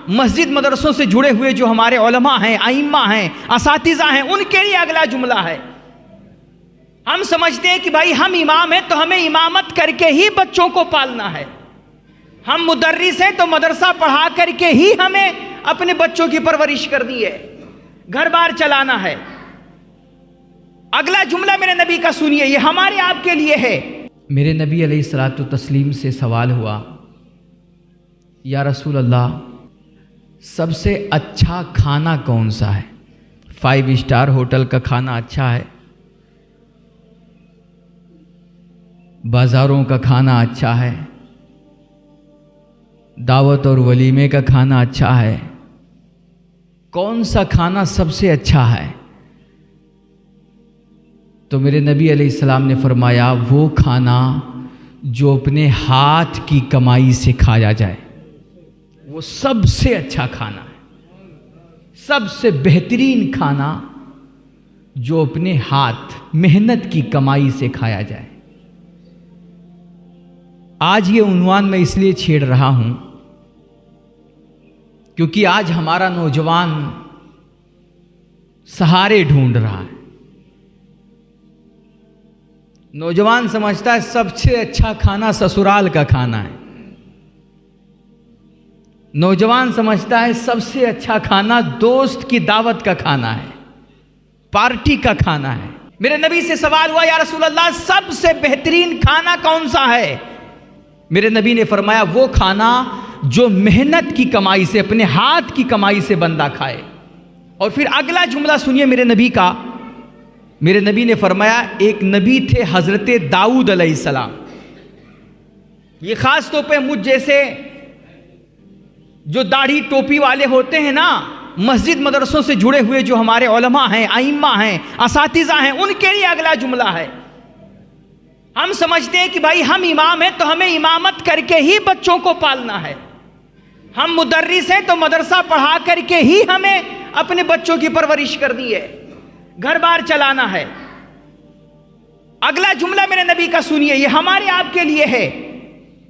مسجد مدرسوں سے جڑے ہوئے جو ہمارے علماء ہیں، ائمہ ہیں، اساتذہ ہیں، ان کے لیے اگلا جملہ ہے۔ ہم سمجھتے ہیں کہ بھائی ہم امام ہیں تو ہمیں امامت کر کے ہی بچوں کو پالنا ہے، ہم مدرس ہیں تو مدرسہ پڑھا کر کے ہی ہمیں اپنے بچوں کی پرورش کرنی ہے، گھر بار چلانا ہے۔ اگلا جملہ میرے نبی کا سنیے، یہ ہمارے آپ کے لیے ہے۔ میرے نبی علیہ الصلوۃ والتسلیم سے سوال ہوا، یا رسول اللہ سب سے اچھا کھانا کون سا ہے؟ 5 اسٹار ہوٹل کا کھانا اچھا ہے، بازاروں کا کھانا اچھا ہے، دعوت اور ولیمے کا کھانا اچھا ہے، کون سا کھانا سب سے اچھا ہے؟ تو میرے نبی علیہ السلام نے فرمایا، وہ کھانا جو اپنے ہاتھ کی کمائی سے کھایا جائے وہ سب سے اچھا کھانا ہے، سب سے بہترین کھانا جو اپنے ہاتھ محنت کی کمائی سے کھایا جائے۔ آج یہ عنوان میں اس لیے چھیڑ رہا ہوں کیونکہ آج ہمارا نوجوان سہارے ڈھونڈ رہا ہے۔ نوجوان سمجھتا ہے سب سے اچھا کھانا سسرال کا کھانا ہے، نوجوان سمجھتا ہے سب سے اچھا کھانا دوست کی دعوت کا کھانا ہے، پارٹی کا کھانا ہے۔ میرے نبی سے سوال ہوا، یا رسول اللہ سب سے بہترین کھانا کون سا ہے؟ میرے نبی نے فرمایا، وہ کھانا جو محنت کی کمائی سے، اپنے ہاتھ کی کمائی سے بندہ کھائے۔ اور پھر اگلا جملہ سنیے میرے نبی کا، میرے نبی نے فرمایا، ایک نبی تھے حضرت داؤد علیہ السلام۔ یہ خاص طور پہ مجھ جیسے جو داڑھی ٹوپی والے ہوتے ہیں نا، مسجد مدرسوں سے جڑے ہوئے جو ہمارے علماء ہیں، ائمہ ہیں، اساتذہ ہیں، ان کے لیے اگلا جملہ ہے۔ ہم سمجھتے ہیں کہ بھائی ہم امام ہیں تو ہمیں امامت کر کے ہی بچوں کو پالنا ہے، ہم مدرس ہیں تو مدرسہ پڑھا کر کے ہی ہمیں اپنے بچوں کی پرورش کرنی ہے، گھر بار چلانا ہے۔ اگلا جملہ میرے نبی کا سنیے، یہ ہمارے آپ کے لیے ہے۔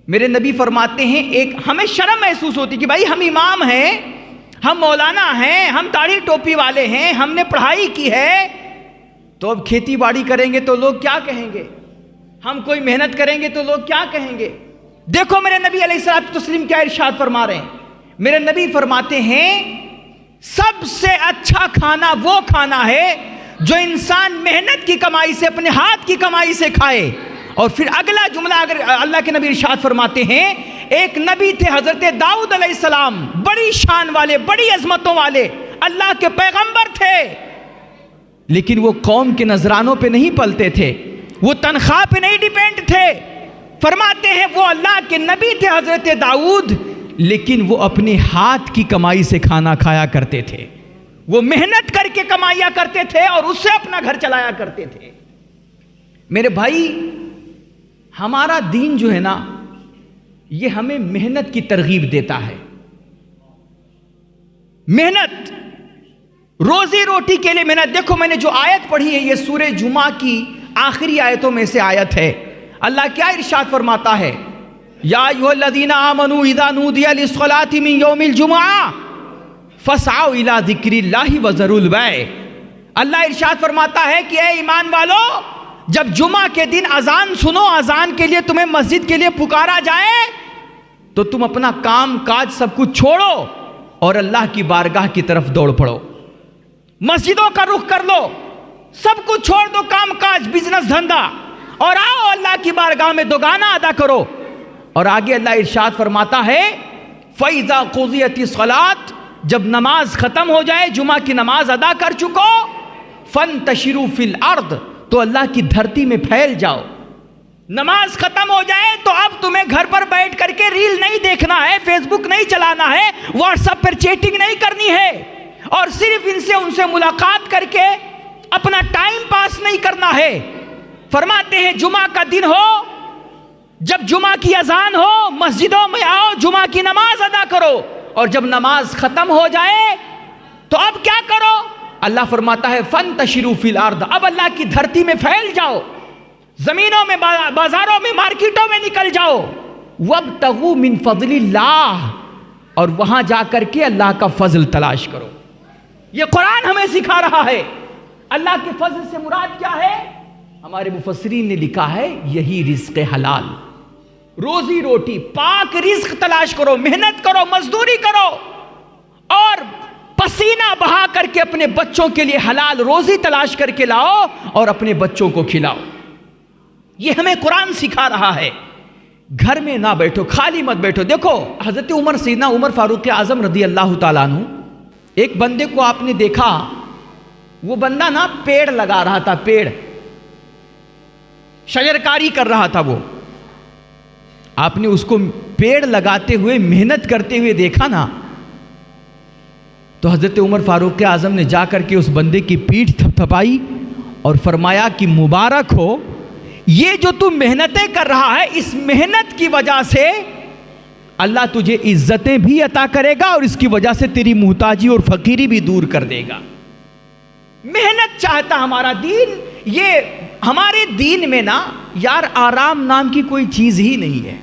میرے نبی فرماتے ہیں، ایک ہمیں شرم محسوس ہوتی کہ بھائی ہم امام ہیں، ہم مولانا ہیں، ہم داڑھی ٹوپی والے ہیں، ہم نے پڑھائی کی ہے، تو اب کھیتی باڑی کریں گے تو لوگ کیا کہیں گے؟ ہم کوئی محنت کریں گے تو لوگ کیا کہیں گے؟ دیکھو میرے نبی علیہ الصلوۃ والتسلیم کیا ارشاد فرما رہے ہیں۔ میرے نبی فرماتے ہیں، سب سے اچھا کھانا وہ کھانا ہے جو انسان محنت کی کمائی سے، اپنے ہاتھ کی کمائی سے کھائے۔ اور پھر اگلا جملہ اگر اللہ کے نبی ارشاد فرماتے ہیں، ایک نبی تھے حضرت داؤد علیہ السلام، بڑی شان والے، بڑی عظمتوں والے، اللہ کے پیغمبر تھے، لیکن وہ قوم کے نذرانوں پہ نہیں پلتے تھے، وہ تنخواہ پہ نہیں ڈیپینڈ تھے۔ فرماتے ہیں وہ اللہ کے نبی تھے حضرت داؤد، لیکن وہ اپنے ہاتھ کی کمائی سے کھانا کھایا کرتے تھے، وہ محنت کر کے کمایا کرتے تھے اور اس سے اپنا گھر چلایا کرتے تھے۔ میرے بھائی، ہمارا دین جو ہے نا، یہ ہمیں محنت کی ترغیب دیتا ہے۔ محنت، روزی روٹی کے لیے محنت۔ دیکھو میں نے جو آیت پڑھی ہے، یہ سورہ جمعہ کی آخری آیتوں میں سے آیت ہے۔ اللہ کیا ارشاد فرماتا ہے؟ یا ایھا الذین آمنوا اذا نودی للصلاۃ من یوم الجمعہ فاسعوا الی ذکر اللہ وذروا البیع۔ اللہ ارشاد فرماتا ہے کہ اے ایمان والو، جب جمعہ کے دن اذان سنو، اذان کے لیے تمہیں مسجد کے لیے پکارا جائے تو تم اپنا کام کاج سب کچھ چھوڑو اور اللہ کی بارگاہ کی طرف دوڑ پڑو، مسجدوں کا رخ کر لو، سب کچھ چھوڑ دو، کام کاج، بزنس دھندا، اور آؤ اللہ کی بارگاہ میں دوگانا ادا کرو۔ اور آگے اللہ ارشاد فرماتا ہے، فَإِذَا قُضِيَتِ الصَّلَاةُ، جب نماز ختم ہو جائے، جمعہ کی نماز ادا کر چکو، فَانْتَشِرُوا فِي الْأَرْضِ، تو اللہ کی دھرتی میں پھیل جاؤ۔ نماز ختم ہو جائے تو اب تمہیں گھر پر بیٹھ کر کے ریل نہیں دیکھنا ہے، فیس بک نہیں چلانا ہے، واٹس ایپ پر چیٹنگ نہیں کرنی ہے، اور صرف ان سے ملاقات کر کے اپنا ٹائم پاس نہیں کرنا ہے۔ فرماتے ہیں جمعہ کا دن ہو، جب جمعہ کی اذان ہو، مسجدوں میں آؤ، جمعہ کی نماز ادا کرو، اور جب نماز ختم ہو جائے تو اب کیا کرو؟ اللہ فرماتا ہے فَانْتَشِرُوا فِي الْأَرْضِ، اب اللہ کی دھرتی میں پھیل جاؤ، زمینوں میں، بازاروں میں، مارکیٹوں میں نکل جاؤ، وَابْتَغُوا مِن فَضْلِ اللَّهِ، اور وہاں جا کر کے اللہ کا فضل تلاش کرو. یہ قرآن ہمیں سکھا رہا ہے. اللہ کے فضل سے مراد کیا ہے؟ ہمارے مفسرین نے لکھا ہے یہی رزق حلال، روزی روٹی، پاک رزق تلاش کرو، محنت کرو، مزدوری کرو اور پسینہ بہا کر کے اپنے بچوں کے لیے حلال روزی تلاش کر کے لاؤ اور اپنے بچوں کو کھلاؤ. یہ ہمیں قرآن سکھا رہا ہے. گھر میں نہ بیٹھو، خالی مت بیٹھو. دیکھو حضرت عمر، سیدنا عمر فاروق اعظم رضی اللہ تعالیٰ عنہ، ایک بندے کو آپ نے دیکھا، وہ بندہ نا پیڑ لگا رہا تھا، پیڑ شجرکاری کر رہا تھا. وہ آپ نے اس کو پیڑ لگاتے ہوئے محنت کرتے ہوئے دیکھا نا، تو حضرت عمر فاروق اعظم نے جا کر کے اس بندے کی پیٹھ تھپتھپائی اور فرمایا کہ مبارک ہو، یہ جو تم محنتیں کر رہا ہے، اس محنت کی وجہ سے اللہ تجھے عزتیں بھی عطا کرے گا اور اس کی وجہ سے تیری محتاجی اور فقیری بھی دور کر دے گا. محنت چاہتا ہمارا دین. یہ ہمارے دین میں نا یار آرام نام کی کوئی چیز ہی نہیں ہے.